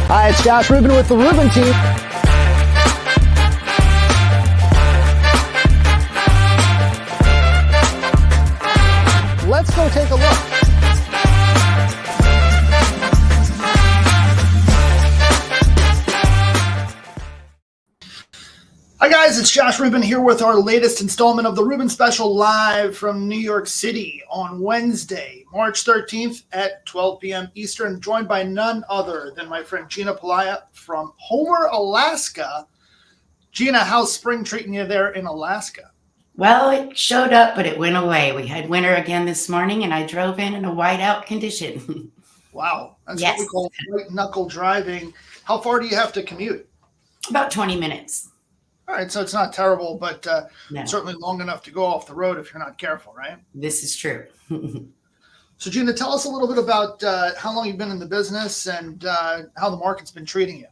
Hi, it's Josh Rubin with the Rubin team. Let's go take a look. Hi guys, it's Josh Rubin here with our latest installment of the Rubin Special live from New York City on Wednesday, March 13th at 12 p.m. Eastern, joined by none other than my friend Gina Pelaia from Homer, Alaska. Gina, how's spring treating you there in Alaska? Well, it showed up, but it went away. We had winter again this morning, and I drove in a whiteout condition. Wow, that's Yes, what we call white knuckle driving. How far do you have to commute? about 20 minutes. All right, so it's not terrible, but No, certainly long enough to go off the road if you're not careful, right? this is true. So, Gina, tell us a little bit about how long you've been in the business and how the market's been treating you.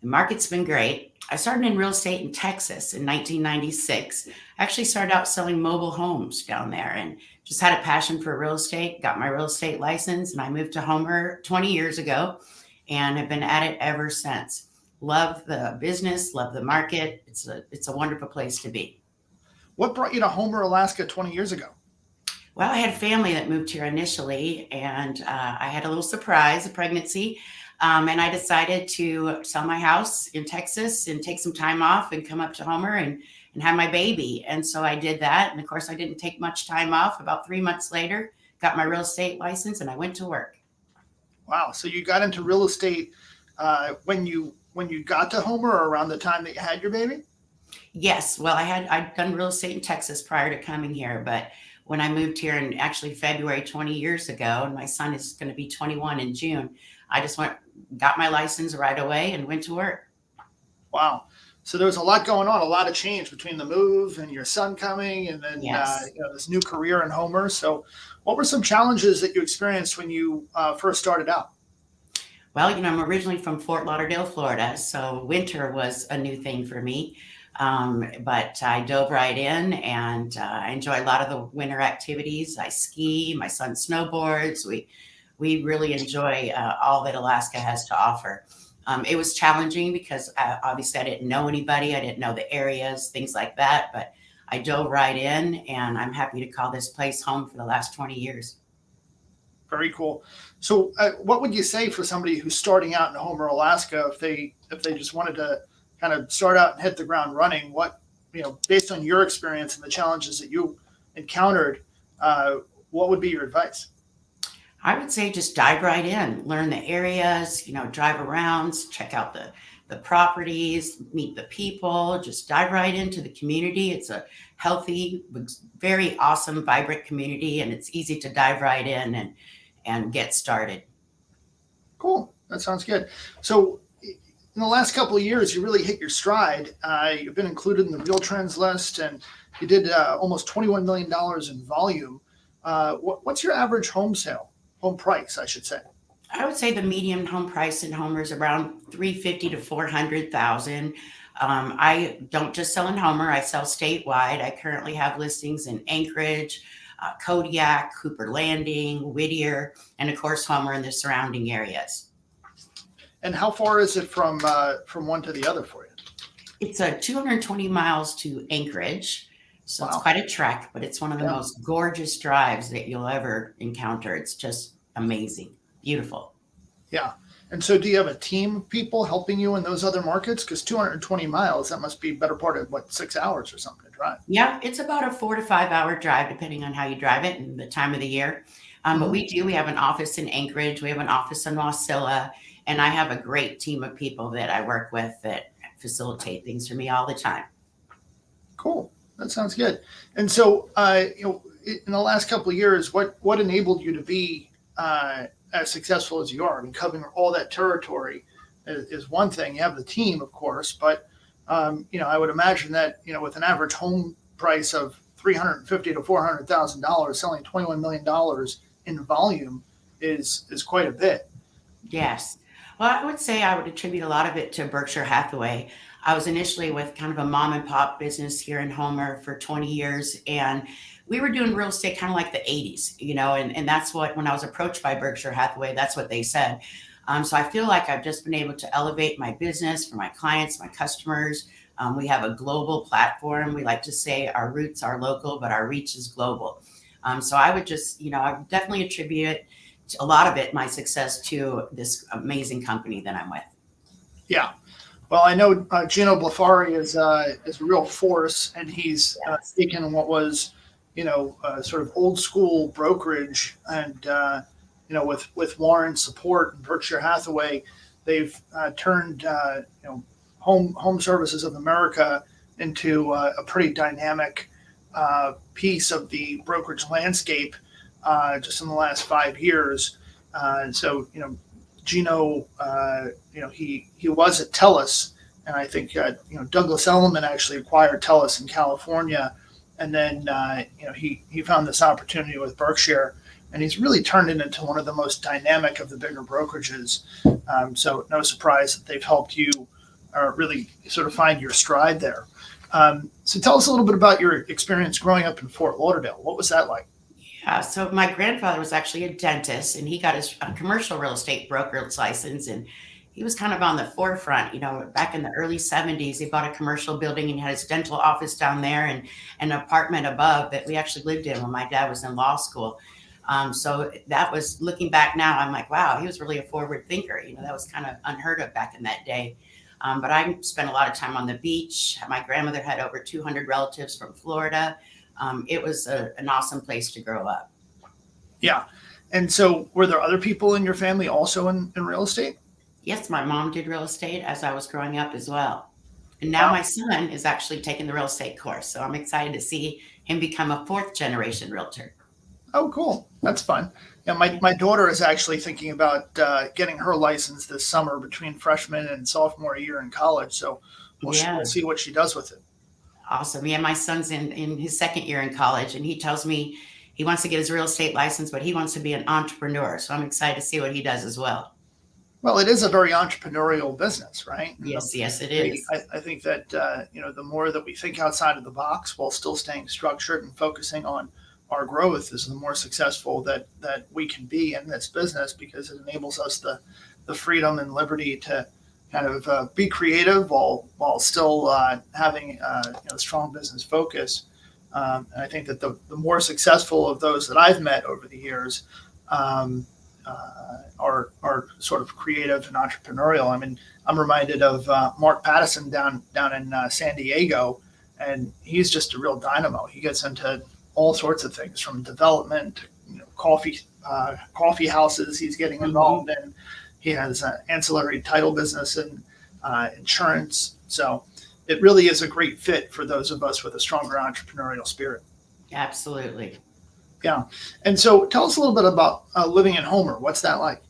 The market's been great. I started in real estate in Texas in 1996. I actually started out selling mobile homes down there and just had a passion for real estate, got my real estate license, and I moved to Homer 20 years ago and have been at it ever since. Love the business, love the market. It's a wonderful place to be. What brought you to Homer, Alaska 20 years ago? Well, I had a family that moved here initially, and I had a little surprise, a pregnancy, and I decided to sell my house in Texas and take some time off and come up to Homer and have my baby. And so I did that. And of course, I didn't take much time off. About 3 months later, got my real estate license, and I went to work. Wow. So you got into real estate when you got to Homer or around the time that you had your baby? Yes, well, I'd done real estate in Texas prior to coming here, but when I moved here in actually February 20 years ago, and my son is going to be 21 in June, I just got my license right away and went to work. Wow. So there was a lot going on, a lot of change between the move and your son coming and then Yes. this new career in Homer. So what were some challenges that you experienced when you first started out? Well, I'm originally from Fort Lauderdale, Florida, so winter was a new thing for me. But I dove right in and I enjoy a lot of the winter activities. I ski, my son snowboards. We really enjoy all that Alaska has to offer. It was challenging because obviously I didn't know anybody. I didn't know the areas, things like that. But I dove right in, and I'm happy to call this place home for the last 20 years. Very cool. So what would you say for somebody who's starting out in Homer, Alaska, if they just wanted to kind of start out and hit the ground running, based on your experience and the challenges that you encountered, what would be your advice? I would say just dive right in, learn the areas, drive around, check out the properties, meet the people, just dive right into the community. It's a healthy, very awesome, vibrant community, and it's easy to dive right in and get started. Cool. That sounds good. So in the last couple of years, you really hit your stride. You've been included in the Real Trends list, and you did almost $21 million in volume. What's your average home price, I should say? I would say the median home price in Homer is around 350 to 400,000. I don't just sell in Homer; I sell statewide. I currently have listings in Anchorage, Kodiak, Cooper Landing, Whittier, and of course Homer and the surrounding areas. And how far is it from one to the other for you? It's 220 miles to Anchorage, so it's Wow. quite a trek, but it's one of the Yeah. most gorgeous drives that you'll ever encounter. It's just amazing, beautiful. Yeah. And so do you have a team of people helping you in those other markets? Because 220 miles, that must be better part of 6 hours or something to drive. Yeah, it's about a 4 to 5 hour drive, depending on how you drive it and the time of the year. But Mhm. we have an office in Anchorage, we have an office in Wasilla, and I have a great team of people that I work with that facilitate things for me all the time. Cool. That sounds good. And so, in the last couple of years, what enabled you to be as successful as you are? I mean, covering all that territory is one thing. You have the team, of course, but I would imagine that with an average home price of $350,000 to $400,000, selling $21 million in volume is quite a bit. Yes. Well, I would say I would attribute a lot of it to Berkshire Hathaway. I was initially with kind of a mom and pop business here in Homer for 20 years, and we were doing real estate kind of like the 80s, and that's what, when I was approached by Berkshire Hathaway, that's what they said. So I feel like I've just been able to elevate my business for my clients, my customers. We have a global platform. We like to say our roots are local, but our reach is global. So I would just, I would definitely attribute a lot of it, my success, to this amazing company that I'm with. Yeah. Well, I know Gino Blafari is a real force, and he's Yes. taken what was, sort of old school brokerage, and with Warren's support and Berkshire Hathaway, they've turned Home Services of America into a pretty dynamic piece of the brokerage landscape just in the last 5 years. So Gino, he was at Telus, and I think Douglas Elliman actually acquired Telus in California, and then he found this opportunity with Berkshire, and he's really turned it into one of the most dynamic of the bigger brokerages. So no surprise that they've helped you really sort of find your stride there. So tell us a little bit about your experience growing up in Fort Lauderdale. What was that like? Yeah, so my grandfather was actually a dentist, and he got his commercial real estate broker's license, and he was kind of on the forefront. Back in the early 70s, he bought a commercial building and had his dental office down there and an apartment above that we actually lived in when my dad was in law school. So that was, looking back now, I'm like, wow, he was really a forward thinker. That was kind of unheard of back in that day. But I spent a lot of time on the beach. My grandmother had over 200 relatives from Florida. It was an awesome place to grow up. Yeah. And so were there other people in your family also in real estate? Yes, my mom did real estate as I was growing up as well. And now Wow. my son is actually taking the real estate course. So I'm excited to see him become a fourth generation realtor. Oh, cool. That's fun. Yeah, my daughter is actually thinking about getting her license this summer between freshman and sophomore year in college. So we'll Yeah, see what she does with it. awesome. Yeah, my son's in his second year in college, and he tells me he wants to get his real estate license, but he wants to be an entrepreneur. So I'm excited to see what he does as well. Well, it is a very entrepreneurial business, right? And Yes, yes, it is. I think that the more that we think outside of the box while still staying structured and focusing on our growth, is the more successful that we can be in this business, because it enables us the freedom and liberty to kind of be creative while still having strong business focus. And I think that the more successful of those that I've met over the years are sort of creative and entrepreneurial. I mean, I'm reminded of Mark Pattison down in San Diego, and he's just a real dynamo. He gets into all sorts of things, from development to coffee houses he's getting involved in. He has an ancillary title business and insurance. So it really is a great fit for those of us with a stronger entrepreneurial spirit. Absolutely. Yeah. And so tell us a little bit about living in Homer. What's that like?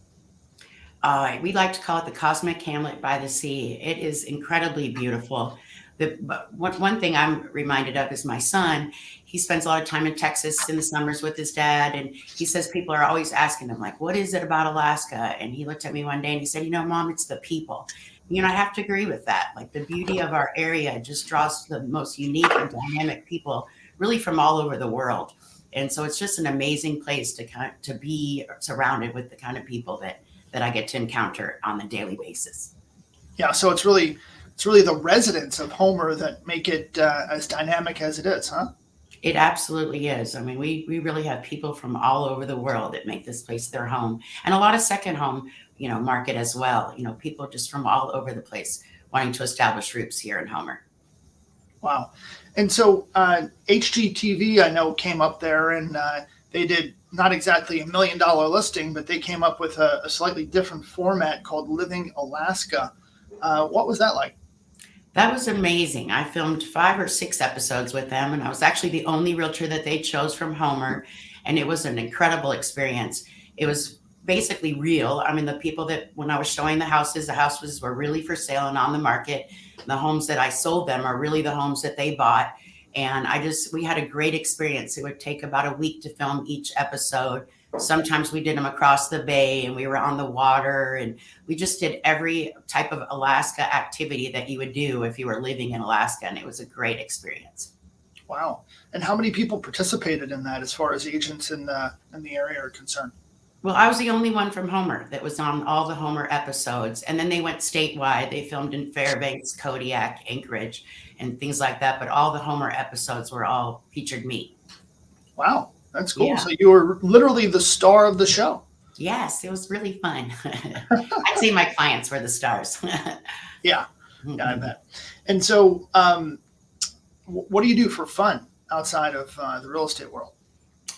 We like to call it the cosmic Hamlet by the Sea. It is incredibly beautiful. But one thing I'm reminded of is my son. He spends a lot of time in Texas in the summers with his dad. And he says people are always asking him, like, what is it about Alaska? And he looked at me one day and he said, Mom, it's the people. I have to agree with that. Like, the beauty of our area just draws the most unique and dynamic people, really from all over the world. And so it's just an amazing place to be surrounded with the kind of people that I get to encounter on a daily basis. Yeah. So it's really the residents of Homer that make it as dynamic as it is, huh? It absolutely is. I mean, we really have people from all over the world that make this place their home, and a lot of second home, market as well. People just from all over the place wanting to establish roots here in Homer. Wow. And so HGTV, I know, came up there, and they did not exactly $1 million listing, but they came up with a slightly different format called Living Alaska. What was that like? That was amazing. I filmed 5 or 6 episodes with them, and I was actually the only realtor that they chose from Homer, and it was an incredible experience. It was basically real. I mean, the people that, when I was showing the houses were really for sale and on the market. The homes that I sold them are really the homes that they bought. And we had a great experience. It would take about a week to film each episode. Sometimes we did them across the bay, and we were on the water, and we just did every type of Alaska activity that you would do if you were living in Alaska. And it was a great experience. Wow. And how many people participated in that as far as agents in the area are concerned? Well, I was the only one from Homer that was on all the Homer episodes. And then they went statewide. They filmed in Fairbanks, Kodiak, Anchorage, and things like that. But all the Homer episodes were all featured me. Wow, that's cool. Yeah. So you were literally the star of the show. Yes, it was really fun. I'd say my clients were the stars. Yeah, yeah, I bet. And so, what do you do for fun outside of the real estate world?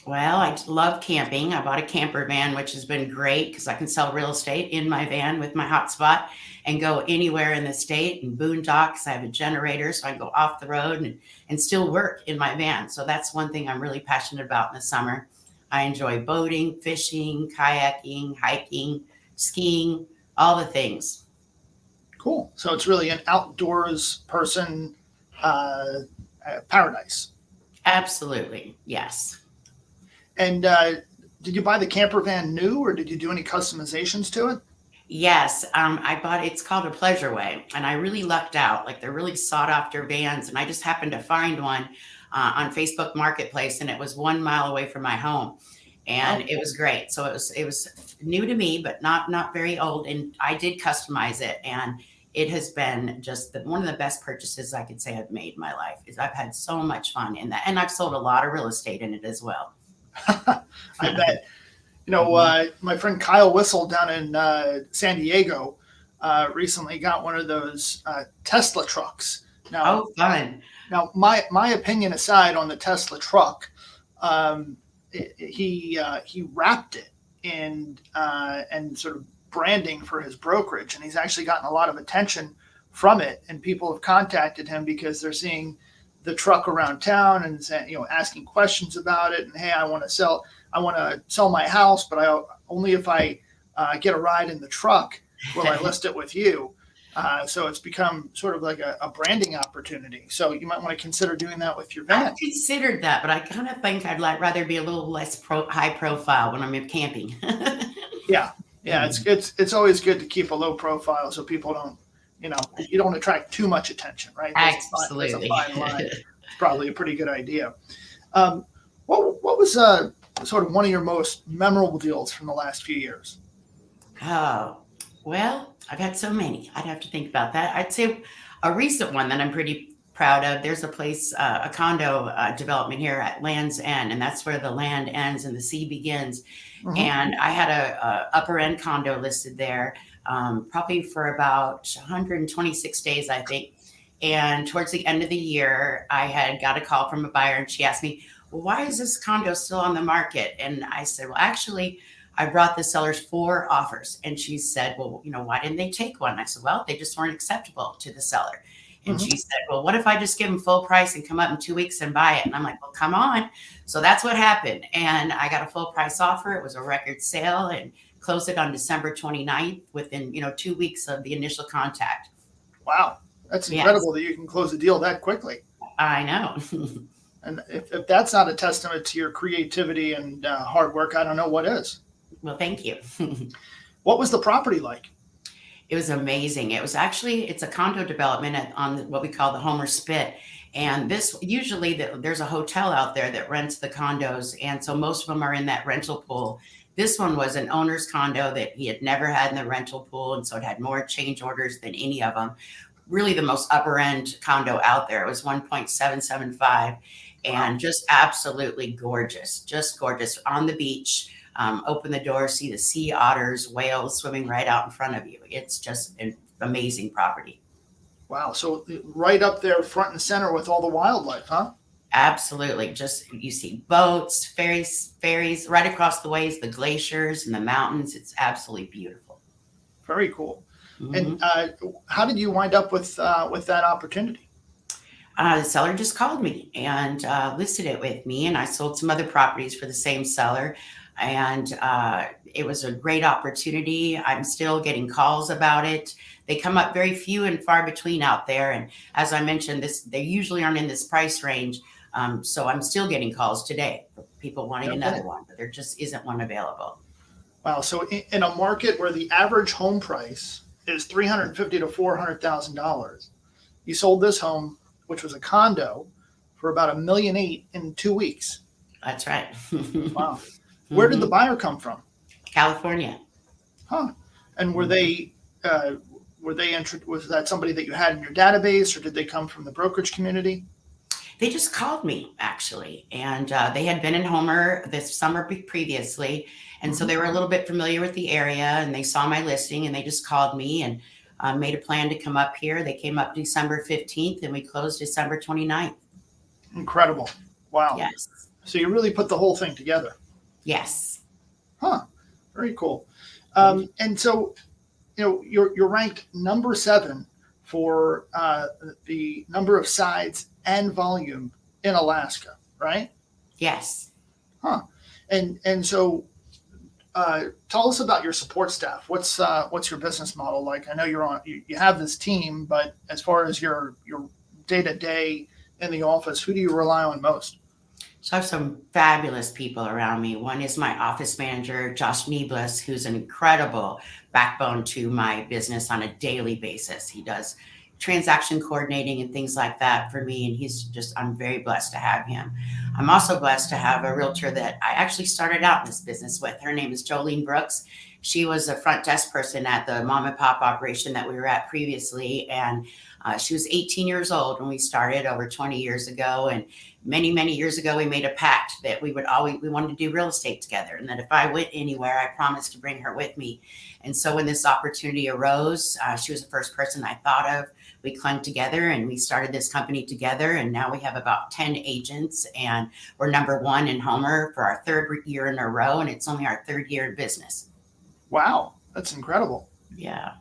Well, I love camping. I bought a camper van, which has been great because I can sell real estate in my van with my hotspot and go anywhere in the state and boondocks. I have a generator, so I can go off the road and still work in my van. So that's one thing I'm really passionate about in the summer. I enjoy boating, fishing, kayaking, hiking, skiing, all the things. Cool. So it's really an outdoors person paradise. Absolutely. Yes. And did you buy the camper van new, or did you do any customizations to it? Yes, I bought it's called a Pleasure Way, and I really lucked out. Like they're really sought after vans, and I just happened to find one on Facebook Marketplace, and it was 1 mile away from my home, and Oh, it was great. So it was new to me, but not very old, and I did customize it, and it has been just one of the best purchases I could say I've made in my life. Is I've had so much fun in that, and I've sold a lot of real estate in it as well. I bet. My friend Kyle Whistle down in San Diego recently got one of those Tesla trucks. Now, Oh, fun! my opinion aside on the Tesla truck, he wrapped it in and sort of branding for his brokerage, and he's actually gotten a lot of attention from it. And people have contacted him because they're seeing the truck around town and asking questions about it. And hey, I want to sell my house, but only if I get a ride in the truck will I list it with you. So it's become sort of like a branding opportunity. So you might want to consider doing that with your I've van. considered that, but I kind of think I'd rather be a little less high profile when I'm camping. Yeah, yeah, it's always good to keep a low profile so people don't, you don't attract too much attention, right? There's a Absolutely. fine line. It's probably a pretty good idea. Um, what was sort of one of your most memorable deals from the last few years? Oh, well, I've had so many. I'd have to think about that. I'd say a recent one that I'm pretty proud of. There's a place, a condo development here at Land's End, and that's where the land ends and the sea begins. Hmm. And I had a upper end condo listed there, probably for about 126 days, I think. And towards the end of the year, I had got a call from a buyer, and she asked me, "Well, why is this condo still on the market?" And I said, "Well, actually, I brought the sellers 4 offers." And she said, "Well, why didn't they take one?" I said, "Well, they just weren't acceptable to the seller." And Hmm. she said, "Well, what if I just give them full price and come up in 2 weeks and buy it?" And I'm like, "Well, come on." So that's what happened. And I got a full price offer. It was a record sale and closed it on December 29th within, 2 weeks of the initial contact. Wow, that's Yes, incredible that you can close a deal that quickly. I know. And if that's not a testament to your creativity and hard work, I don't know what is. Well, thank you. What was the property like? It was amazing. It's a condo development on what we call the Homer Spit. And this usually there's a hotel out there that rents the condos. And so most of them are in that rental pool. This one was an owner's condo that he had never had in the rental pool. And so it had more change orders than any of them. Really the most upper end condo out there. It was 1.775 Wow. and just absolutely gorgeous, just gorgeous on the beach. Open the door, see the sea otters, whales swimming right out in front of you. It's just an amazing property. Wow. So right up there, front and center with all the wildlife, huh? Absolutely. Just you see boats, ferries right across the ways, the glaciers and the mountains. It's absolutely beautiful. Very cool. And Mhm. how did you wind up with that opportunity? The seller just called me and listed it with me, and I sold some other properties for the same seller. And it was a great opportunity. I'm still getting calls about it. They come up very few and far between out there. And as I mentioned, they usually aren't in this price range. So I'm still getting calls today for people wanting No another kidding. one, but there just isn't one available. Wow. So in a market where the average home price is 350 to $400,000, you sold this home, which was a condo, for about $1,800,000 in 2 weeks. That's right. Wow. Where did the Mhm. buyer come from? California. Huh. And Mhm. was that somebody that you had in your database, or did they come from the brokerage community? They just called me actually, and they had been in Homer this summer previously, and so Hmm. they were a little bit familiar with the area, and they saw my listing, and they just called me and made a plan to come up here. They came up December 15th, and we closed December 29th. Incredible. Wow. Yes, So you really put the whole thing together. yes, Huh. Very cool. thank you. And so, you're ranked number 7 for the number of sides and volume in Alaska, right? Yes. Huh. And so, tell us about your support staff. What's your business model like? I know you have this team, but as far as your day to day in the office, who do you rely on most? So I have some fabulous people around me. One is my office manager, Josh Neeblis, who's an incredible backbone to my business on a daily basis. He does transaction coordinating and things like that for me. And I'm very blessed to have him. I'm also blessed to have a realtor that I actually started out in this business with. Her name is Jolene Brooks. She was a front desk person at the mom and pop operation that we were at previously. And she was 18 years old when we started over 20 years ago. And many years ago we made a pact that we wanted to do real estate together, and that if I went anywhere I promised to bring her with me. And so when this opportunity arose, she was the first person I thought of. We clung together and we started this company together, and now we have about 10 agents, and we're number 1 in Homer for our 3rd year in a row, and it's only our 3rd year in business. Wow, that's incredible. Yeah.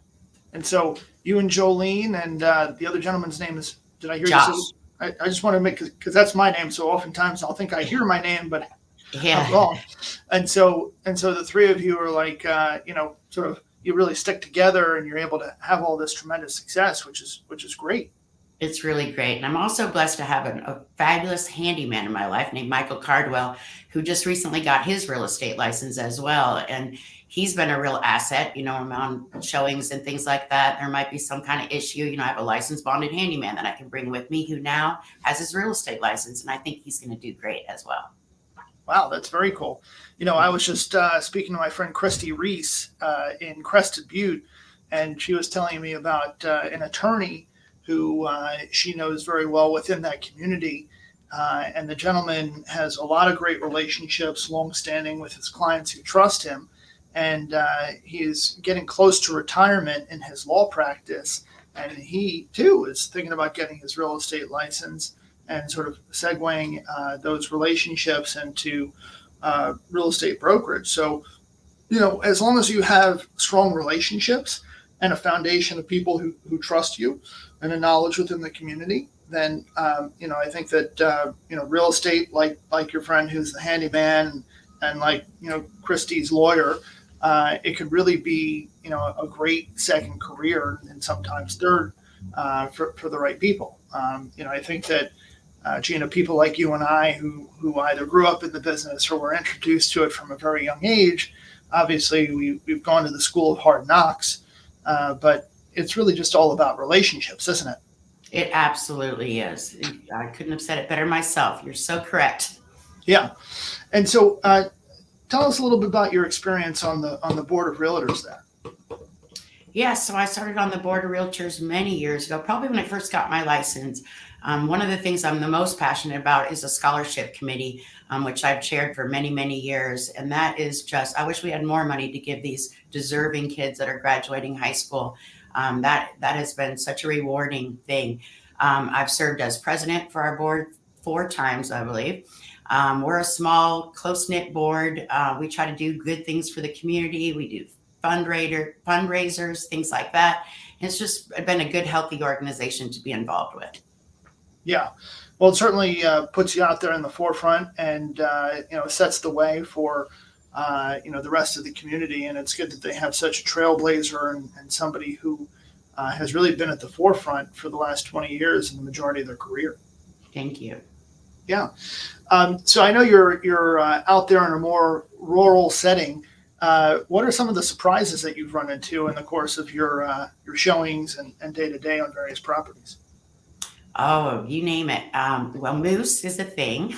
And so you and Jolene and the other gentleman's name is. Did I hear you say? Josh. I just want to make, because that's my name. So oftentimes I'll think I hear my name, but I'm Yeah. wrong. And so the three of you are like, sort of, you really stick together and you're able to have all this tremendous success, which is great. It's really great. And I'm also blessed to have a fabulous handyman in my life named Michael Cardwell, who just recently got his real estate license as well. And he's been a real asset, around showings and things like that. There might be some kind of issue. I have a licensed bonded handyman that I can bring with me who now has his real estate license. And I think he's going to do great as well. Wow, that's very cool. I was just speaking to my friend Christy Reese in Crested Butte, and she was telling me about an attorney who she knows very well within that community. And the gentleman has a lot of great relationships, longstanding with his clients who trust him. And he is getting close to retirement in his law practice. And he, too, is thinking about getting his real estate license and sort of segueing those relationships into real estate brokerage. So, as long as you have strong relationships and a foundation of people who trust you and a knowledge within the community, then, I think that, real estate, like your friend who's the handyman and like, Christie's lawyer, it could really be, a great second career and sometimes third for the right people. I think that Gina, people like you and I who either grew up in the business or were introduced to it from a very young age, obviously we've gone to the school of hard knocks, but it's really just all about relationships, isn't it? It absolutely is. I couldn't have said it better myself. You're so correct. Yeah. And so tell us a little bit about your experience on the board of realtors there. Yeah, so I started on the board of realtors many years ago, probably when I first got my license. One of the things I'm the most passionate about is a scholarship committee, which I've chaired for many years. And that is I wish we had more money to give these deserving kids that are graduating high school. That has been such a rewarding thing. I've served as president for our board 4 times, I believe. We're a small, close-knit board. We try to do good things for the community. We do fundraisers, things like that. And it's just been a good, healthy organization to be involved with. Yeah. Well, it certainly puts you out there in the forefront and, sets the way for, the rest of the community. And it's good that they have such a trailblazer and somebody who has really been at the forefront for the last 20 years in the majority of their career. Thank you. Yeah. So I know you're out there in a more rural setting. What are some of the surprises that you've run into in the course of your showings and day to day on various properties? Oh, you name it. Well, moose is a thing.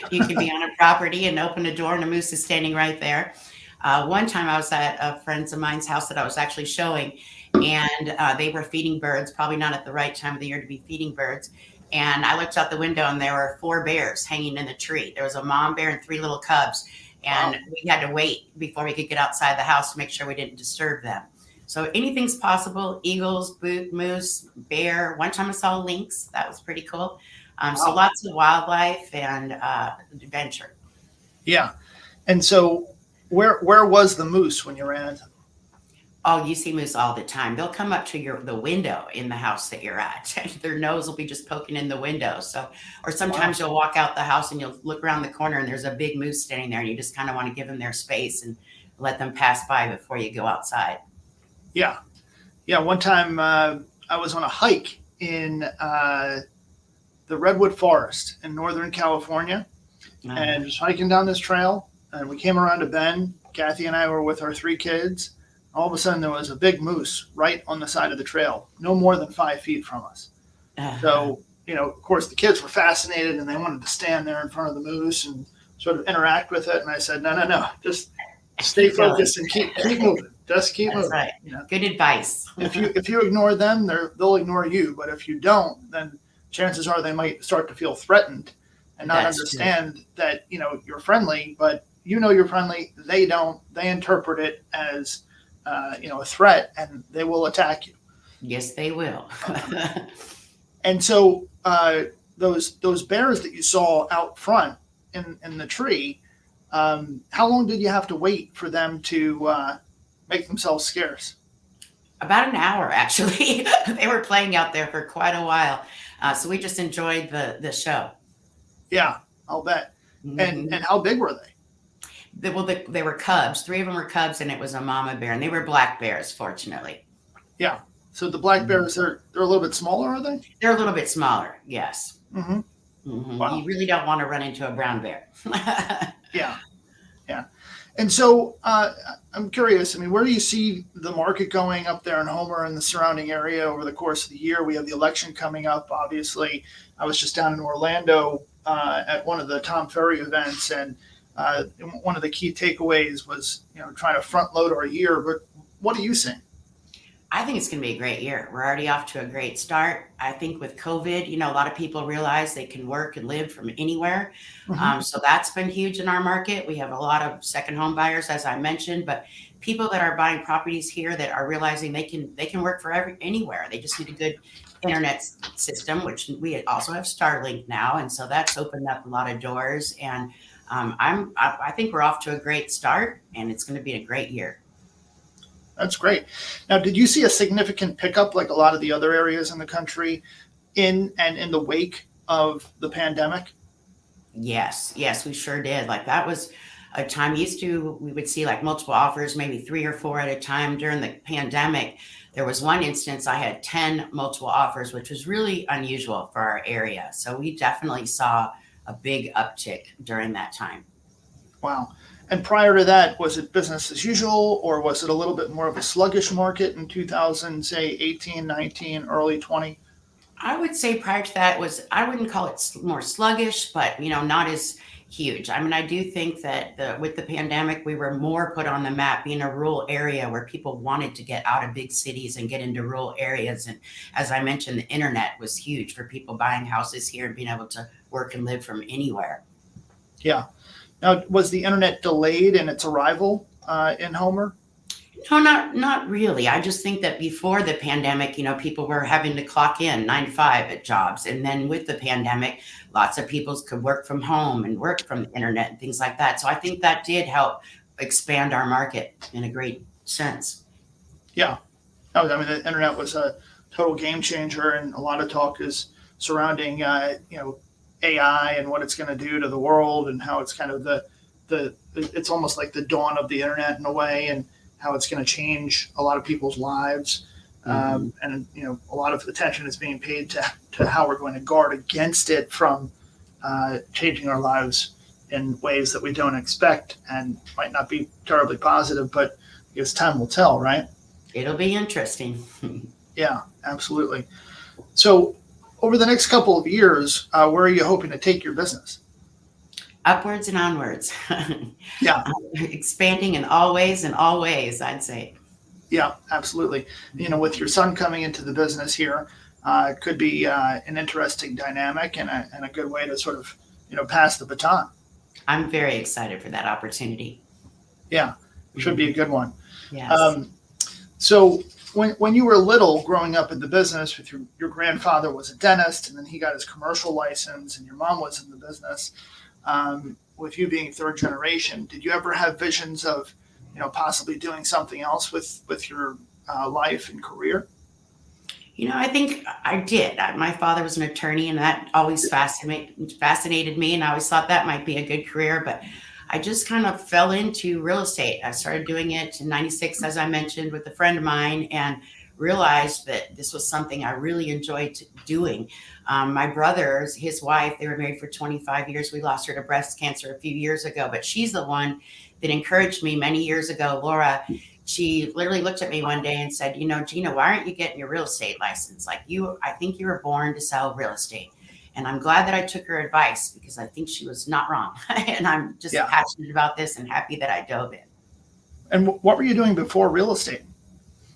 You can be on a property and open a door and a moose is standing right there. One time I was at a friend's of mine's house that I was actually showing, and they were feeding birds, probably not at the right time of the year to be feeding birds. And I looked out the window and there were 4 bears hanging in the tree. There was a mom bear and 3 little cubs. And Wow. we had to wait before we could get outside the house to make sure we didn't disturb them. So anything's possible. Eagles, boot, moose, bear. One time I saw lynx. That was pretty cool. So Wow. lots of wildlife and adventure. Yeah. And so where was the moose when you ran into them? Oh, you see moose all the time. They'll come up to the window in the house that you're at. Their nose will be just poking in the window. So, or Wow. sometimes you'll walk out the house and you'll look around the corner and there's a big moose standing there, and you just kind of want to give them their space and let them pass by before you go outside. Yeah. Yeah. One time I was on a hike in the Redwood Forest in Northern California, Uh, and just hiking down this trail. And we came around a bend. Kathy and I were with our 3 kids. All of a sudden, there was a big moose right on the side of the trail, no more than 5 feet from us. uh, So, of course, the kids were fascinated and they wanted to stand there in front of the moose and sort of interact with it. And I said, no, no, no, just stay keep going. focused and keep moving. Just keep That's moving. right. Good advice. If you ignore them, they'll ignore you. But if you don't, then chances are they might start to feel threatened and not That's true. understand that you're friendly. But you're friendly. They don't. They interpret it as a threat, and they will attack you. Yes, they will. And so those bears that you saw out front in the tree, how long did you have to wait for them to make themselves scarce? About an hour, actually. They were playing out there for quite a while. So we just enjoyed the show. Yeah, I'll bet. And Mhm. how big were they? They were cubs. 3 of them were cubs, and it was a mama bear, and they were black bears, fortunately. Yeah. So the black Mhm. bears, they're a little bit smaller, are they? They're a little bit smaller, yes. Hmm. You Wow. really don't want to run into a brown bear. Yeah. Yeah. And so I'm curious. I mean, where do you see the market going up there in Homer and the surrounding area over the course of the year? We have the election coming up. Obviously, I was just down in Orlando at one of the Tom Ferry events, and one of the key takeaways was trying to front load our year. But what are you seeing? I think it's going to be a great year. We're already off to a great start. I think with COVID, a lot of people realize they can work and live from anywhere. Hmm. So that's been huge in our market. We have a lot of second home buyers, as I mentioned, but people that are buying properties here that are realizing they can work anywhere. They just need a good internet system, which we also have Starlink now, and so that's opened up a lot of doors. And I think we're off to a great start, and it's going to be a great year. That's great. Now, did you see a significant pickup like a lot of the other areas in the country in the wake of the pandemic? Yes, yes, we sure did. Like that was a time we would see like multiple offers, maybe 3 or 4 at a time. During the pandemic, there was one instance I had 10 multiple offers, which was really unusual for our area. So we definitely saw a big uptick during that time. Wow. And prior to that, was it business as usual, or was it a little bit more of a sluggish market in 2000, say 18, 19, early 20? I would say prior to that I wouldn't call it more sluggish, but not as huge. I mean, I do think that with the pandemic, we were more put on the map being a rural area where people wanted to get out of big cities and get into rural areas. And as I mentioned, the internet was huge for people buying houses here and being able to work and live from anywhere. Yeah. Now, was the internet delayed in its arrival in Homer? No, not really. I just think that before the pandemic, people were having to clock in 9 to 5 at jobs. And then with the pandemic, lots of people could work from home and work from the internet and things like that. So I think that did help expand our market in a great sense. Yeah. I mean, the internet was a total game changer, and a lot of talk is surrounding, AI and what it's going to do to the world, and how it's kind of it's almost like the dawn of the internet in a way, and how it's going to change a lot of people's lives. Hmm. And a lot of attention is being paid to how we're going to guard against it from changing our lives in ways that we don't expect and might not be terribly positive, but I guess time will tell, right? It'll be interesting. Yeah, absolutely. So, over the next couple of years, where are you hoping to take your business? Upwards and onwards. Yeah, Expanding in all ways and all ways, I'd say. yeah, absolutely. With your son coming into the business here, it could be an interesting dynamic and a good way to sort of, pass the baton. I'm very excited for that opportunity. Yeah, should be a Mhm. good one. Yes. Um, so when you were little, growing up in the business, with your grandfather was a dentist, and then he got his commercial license, and your mom was in the business. With you being third generation, did you ever have visions of, possibly doing something else with your life and career? I think I did. My father was an attorney, and that always fascinated me, and I always thought that might be a good career. But I just kind of fell into real estate. I started doing it in '96, as I mentioned, with a friend of mine, and realized that this was something I really enjoyed doing. My brother's, his wife, they were married for 25 years. We lost her to breast cancer a few years ago, but she's the one that encouraged me many years ago, Laura. She literally looked at me one day and said, Gina, why aren't you getting your real estate license? Like I think you were born to sell real estate. And I'm glad that I took her advice because I think she was not wrong. And I'm just Yeah. passionate about this and happy that I dove in. And what were you doing before real estate?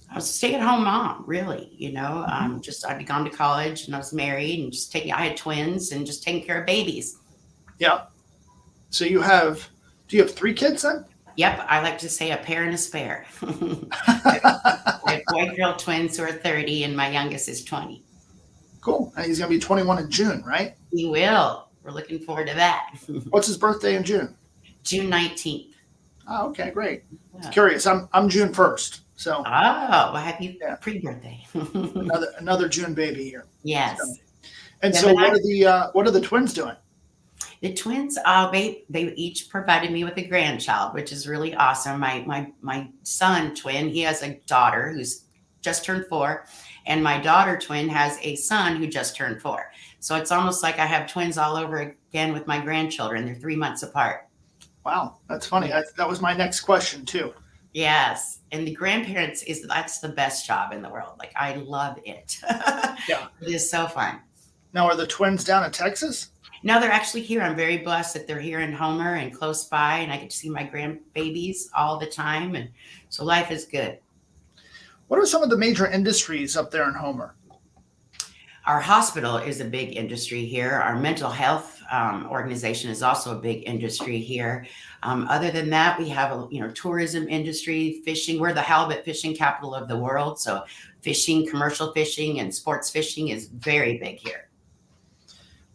I was a stay-at-home mom, really. Mhm. Just I'd gone to college and I was married and I had twins and just taking care of babies. Yeah. So do you have three kids then? Yep, I like to say a pair and a spare. I have boy-girl twins who are 30 and my youngest is 20. Cool. And he's going to be 21 in June, right? We will. We're looking forward to that. What's his birthday in June? June 19th. Oh, okay, great. Yeah. Curious. I'm June 1st. So Oh, well, happy yeah, pre-birthday. another June baby here. So, Yes. and Yeah, so but what are the twins doing? the twins, they each provided me with a grandchild, which is really awesome. My son twin, he has a daughter who's just turned 4, and my daughter twin has a son who just turned 4. So it's almost like I have twins all over again with my grandchildren. They're 3 months apart. Wow, that's funny. Yeah. That was my next question too. Yes. And the grandparents that's the best job in the world. Like I love it. Yeah. It is so fun. Now, are the twins down in Texas? No, they're actually here. I'm very blessed that they're here in Homer and close by, and I get to see my grandbabies all the time. And so life is good. What are some of the major industries up there in Homer? Our hospital is a big industry here. Our mental health organization is also a big industry here. Other than that, we have a tourism industry, fishing. We're the halibut fishing capital of the world, so fishing, commercial fishing, and sports fishing is very big here.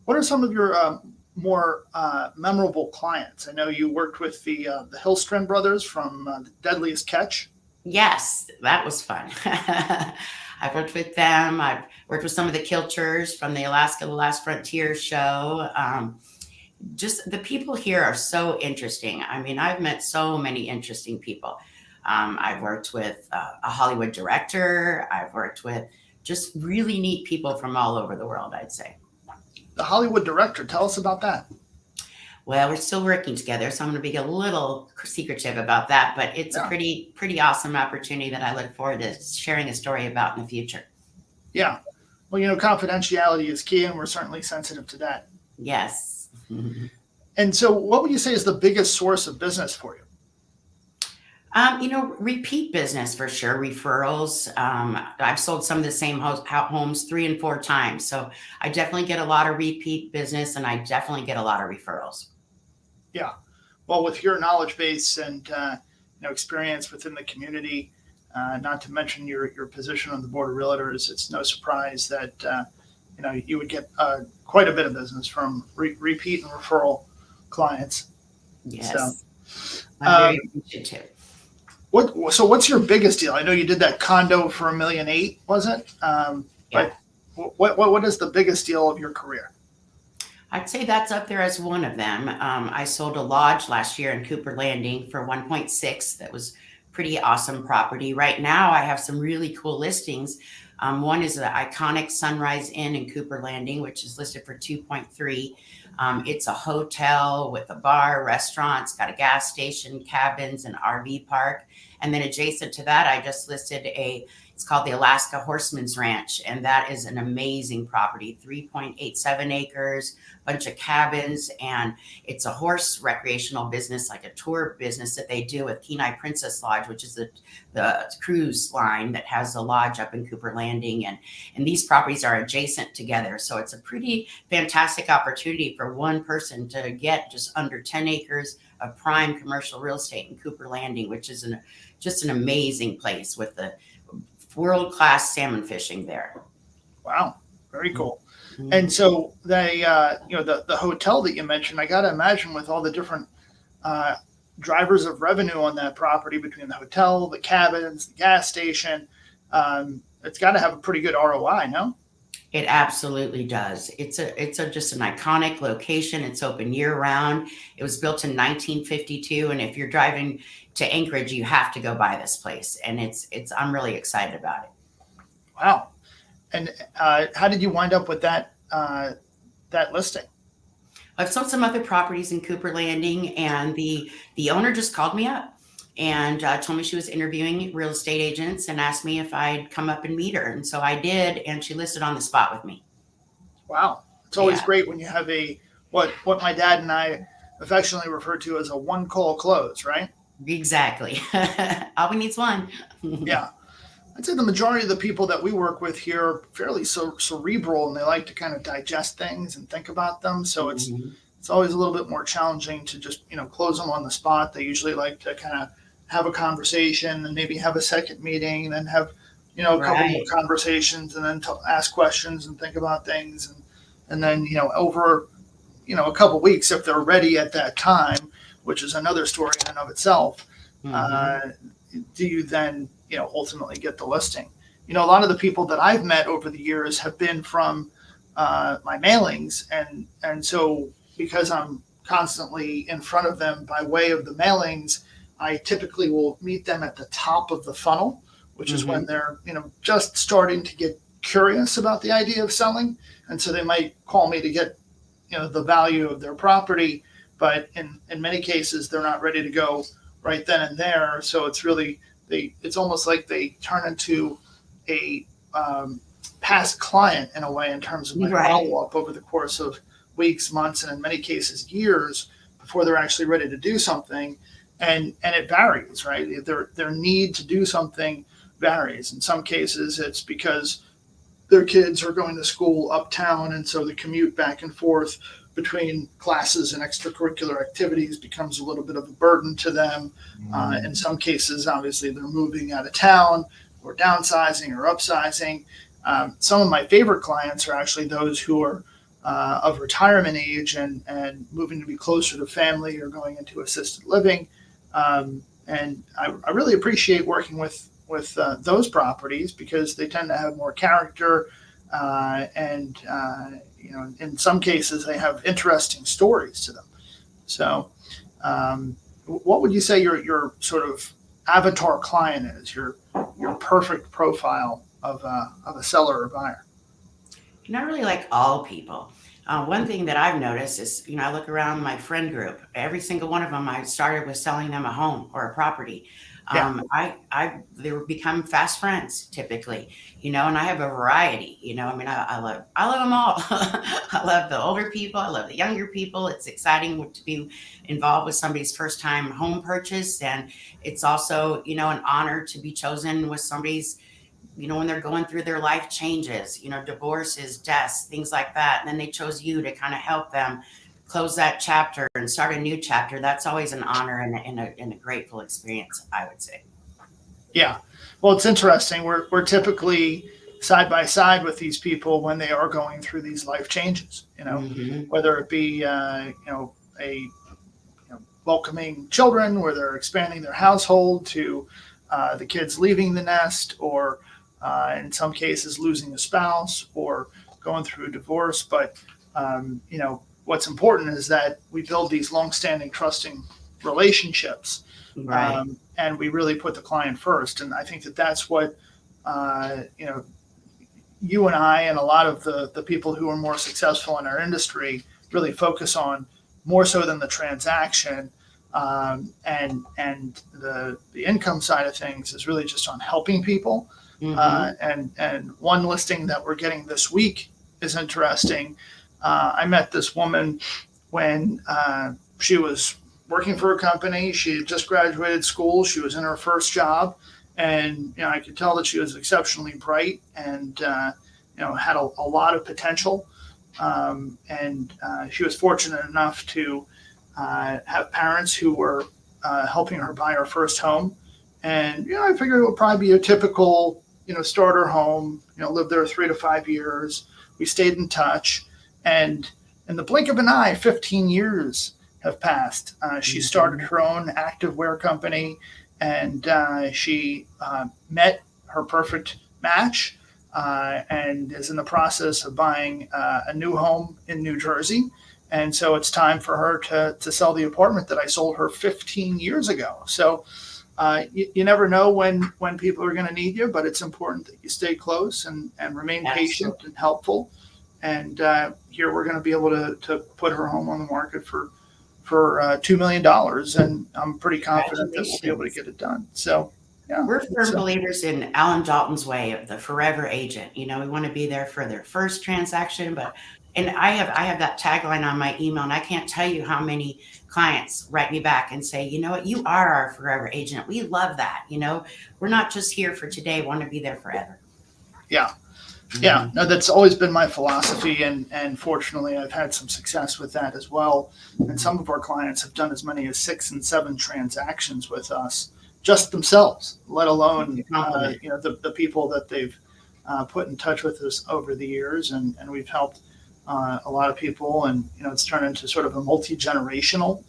What are some of your more memorable clients? I know you worked with the Hillstrand brothers from The Deadliest Catch. Yes, that was fun. I've worked with them. I've worked with some of the Kilchers from the Alaska The Last Frontier show. Just the people here are so interesting. I mean, I've met so many interesting people. I've worked with a Hollywood director. I've worked with just really neat people from all over the world, I'd say. The Hollywood director. Tell us about that. Well, we're still working together, so I'm going to be a little secretive about that, but it's a Yeah. pretty awesome opportunity that I look forward to sharing a story about in the future. Yeah. Well, confidentiality is key, and we're certainly sensitive to that. Yes. And so, what would you say is the biggest source of business for you? Repeat business for sure, referrals. I've sold some of the same homes 3 and 4 times. So I definitely get a lot of repeat business and I definitely get a lot of referrals. Yeah. Well, with your knowledge base and experience within the community, not to mention your position on the board of realtors, it's no surprise that you would get quite a bit of business from repeat and referral clients. Yes. So, I'm very appreciative. What's your biggest deal? I know you did that condo for $1.8 million, was it? Yeah. But what is the biggest deal of your career? I'd say that's up there as one of them. I sold a lodge last year in Cooper Landing for 1.6. That was pretty awesome property. Right now, I have some really cool listings. One is the iconic Sunrise Inn in Cooper Landing, which is listed for 2.3. It's a hotel with a bar, restaurants, got a gas station, cabins, and RV park. And then adjacent to that, I just listed It's called the Alaska Horseman's Ranch, and that is an amazing property, 3.87 acres, bunch of cabins, and it's a horse recreational business, like a tour business that they do with Kenai Princess Lodge, which is the cruise line that has a lodge up in Cooper Landing. And these properties are adjacent together. So it's a pretty fantastic opportunity for one person to get just under 10 acres of prime commercial real estate in Cooper Landing, which is just an amazing place with the world-class salmon fishing there. Wow, very cool. Mm-hmm. And so the hotel that you mentioned, I got to imagine with all the different drivers of revenue on that property between the hotel, the cabins, the gas station, it's got to have a pretty good ROI, no? It absolutely does. It's just an iconic location. It's open year round. It was built in 1952, and if you're driving to Anchorage, you have to go by this place. And I'm really excited about it. Wow. And how did you wind up with that listing? I've sold some other properties in Cooper Landing, and the owner just called me up and told me she was interviewing real estate agents and asked me if I'd come up and meet her. And so I did, and she listed on the spot with me. Wow. It's always great when you have what my dad and I affectionately refer to as a one-call close, right? Exactly. All we need is one. Yeah. I'd say the majority of the people that we work with here are fairly cerebral, and they like to kind of digest things and think about them. So it's always a little bit more challenging to just, close them on the spot. They usually like to kind of have a conversation and maybe have a second meeting and then have, a couple more conversations and then ask questions and think about things. And then, over, a couple weeks, if they're ready at that time, which is another story in and of itself, do you then, ultimately get the listing? A lot of the people that I've met over the years have been from my mailings. And so because I'm constantly in front of them by way of the mailings, I typically will meet them at the top of the funnel, which is when they're, just starting to get curious about the idea of selling. And so they might call me to get, the value of their property. But in many cases, they're not ready to go right then and there. So it's really, it's almost like they turn into a past client in a way in terms of my follow-up over the course of weeks, months, and in many cases years before they're actually ready to do something. And it varies, right? Their need to do something varies. In some cases, it's because their kids are going to school uptown, and so the commute back and forth between classes and extracurricular activities becomes a little bit of a burden to them. In some cases, obviously, they're moving out of town or downsizing or upsizing. Some of my favorite clients are actually those who are of retirement age and moving to be closer to family or going into assisted living. And I really appreciate working with those properties because they tend to have more character, and in some cases they have interesting stories to them. So, what would you say your sort of avatar client is? Your perfect profile of a seller or buyer? Not really like all people. One thing that I've noticed is, I look around my friend group. Every single one of them, I started with selling them a home or a property. They become fast friends typically, and I have a variety. I love them all. I love the older people. I love the younger people. It's exciting to be involved with somebody's first time home purchase, and it's also, an honor to be chosen with somebody's, when they're going through their life changes, divorces, deaths, things like that. And then they chose you to kind of help them close that chapter and start a new chapter. That's always an honor and a grateful experience, I would say. Yeah. Well, it's interesting. We're typically side by side with these people when they are going through these life changes, whether it be, welcoming children, where they're expanding their household to the kids leaving the nest, or in some cases losing a spouse or going through a divorce. But, what's important is that we build these longstanding, trusting relationships, and we really put the client first. And I think that's what, you and I and a lot of the people who are more successful in our industry really focus on, more so than the transaction. And the income side of things is really just on helping people. Mm-hmm. And one listing that we're getting this week is interesting. I met this woman when she was working for a company. She had just graduated school. She was in her first job, and I could tell that she was exceptionally bright and had a lot of potential. And she was fortunate enough to have parents who were helping her buy her first home. And I figured it would probably be a typical starter home. Lived there 3 to 5 years. We stayed in touch, and in the blink of an eye, 15 years have passed. She started her own activewear company, and she met her perfect match, and is in the process of buying a new home in New Jersey. And so it's time for her to sell the apartment that I sold her 15 years ago. So you never know when people are going to need you, but it's important that you stay close and remain patient and helpful. And here we're going to be able to put her home on the market for $2 million. And I'm pretty confident that we'll be able to get it done. So, yeah. We're firm believers in Alan Dalton's way of the forever agent. We want to be there for their first transaction, and I have that tagline on my email, and I can't tell you how many clients write me back and say, you know what, you are our forever agent. We love that. We're not just here for today, want to be there forever. Yeah. Yeah, no, that's always been my philosophy, and fortunately, I've had some success with that as well. And some of our clients have done as many as 6 and 7 transactions with us, just themselves, let alone the people that they've put in touch with us over the years, and we've helped a lot of people, and it's turned into sort of a multi-generational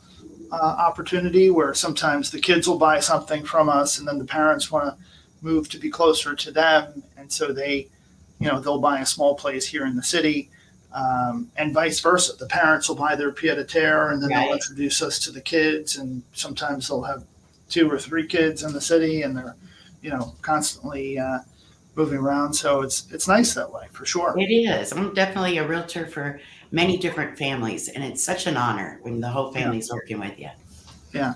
opportunity where sometimes the kids will buy something from us, and then the parents want to move to be closer to them, and so they'll buy a small place here in the city, and vice versa. The parents will buy their pied-à-terre, and then they'll introduce us to the kids, and sometimes they'll have 2 or 3 kids in the city, and they're constantly moving around. So it's nice that way, for sure. It is. I'm definitely a realtor for many different families, and it's such an honor when the whole family's working with you. Yeah.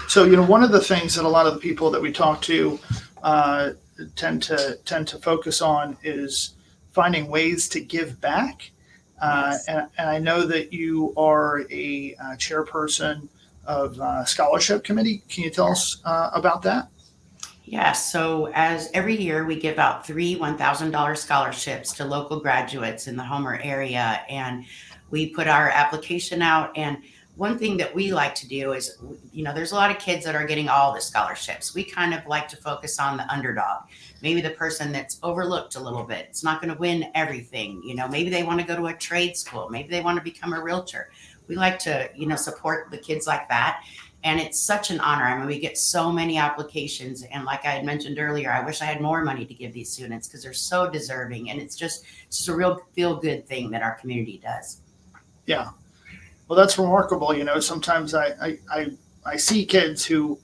So one of the things that a lot of the people that we talk to tend to focus on is finding ways to give back. Yes. And I know that you are a chairperson of scholarship committee. Can you tell us about that? Yeah, so as every year we give out 3 $1,000 scholarships to local graduates in the Homer area, and we put our application out. And one thing that we like to do is, there's a lot of kids that are getting all the scholarships. We kind of like to focus on the underdog, maybe the person that's overlooked a little bit. It's not going to win everything. Maybe they want to go to a trade school. Maybe they want to become a realtor. We like to, support the kids like that. And it's such an honor. I mean, we get so many applications. And like I had mentioned earlier, I wish I had more money to give these students because they're so deserving. And it's just a real feel-good thing that our community does. Yeah. Well, that's remarkable. Sometimes I see kids who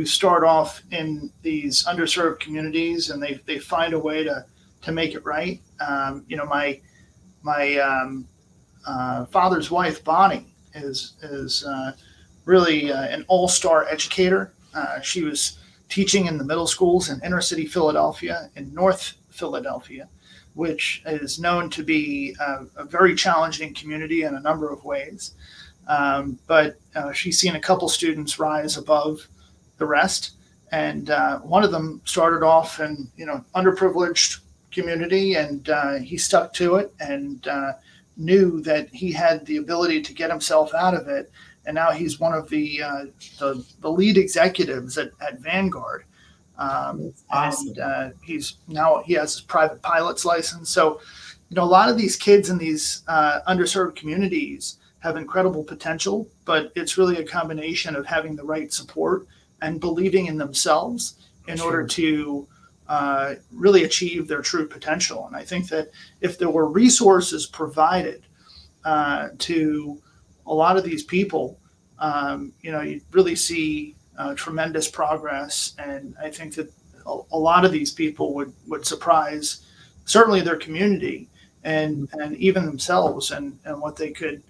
start off in these underserved communities, and they find a way to make it right. My father's wife, Bonnie, is really an all-star educator. She was teaching in the middle schools in inner city Philadelphia, in North Philadelphia, which is known to be a very challenging community in a number of ways. But she's seen a couple students rise above the rest. And one of them started off in, underprivileged community, and he stuck to it and knew that he had the ability to get himself out of it. And now he's one of the lead executives at Vanguard. Awesome. And he has his private pilot's license. So, a lot of these kids in these underserved communities have incredible potential, but it's really a combination of having the right support and believing in themselves in order to really achieve their true potential. And I think that if there were resources provided to a lot of these people, you'd really see tremendous progress. And I think that a lot of these people would surprise certainly their community and even themselves and what they could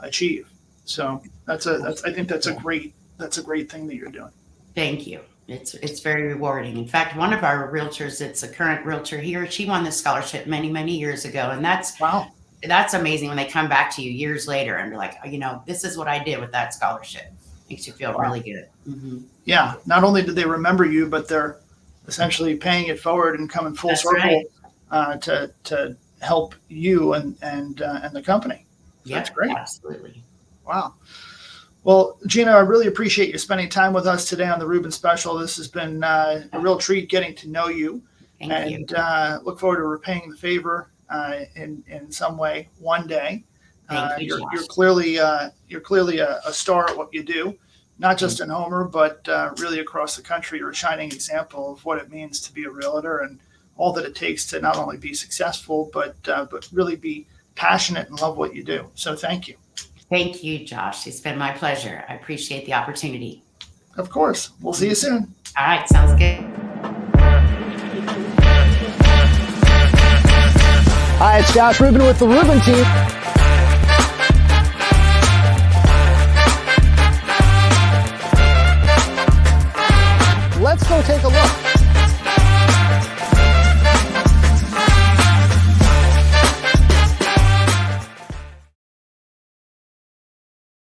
achieve. So I think that's a great that's a great thing that you're doing. Thank you. It's very rewarding. In fact, one of our realtors, it's a current realtor here, she won this scholarship many, many years ago. And Wow. that's amazing when they come back to you years later and be like, oh, you know, this is what I did with that scholarship. Makes you feel really good. Mm-hmm. Yeah. Not only did they remember you, but they're essentially paying it forward and coming full That's circle right. to help you and the company. So Yeah, that's great. absolutely. Wow. Well, Gina, I really appreciate you spending time with us today on the Rubin Special. This has been a real treat getting to know you. Thank you. Look forward to repaying the favor in some way one day. Thank you, You're Josh. clearly a star at what you do, not just in Homer, but really across the country. You're a shining example of what it means to be a realtor and all that it takes to not only be successful, but really be passionate and love what you do. So thank you. Thank you, Josh. It's been my pleasure. I appreciate the opportunity. Of course. We'll see you soon. All right, sounds good. Hi, it's Josh Rubin with the Rubin team. Let's go take a look.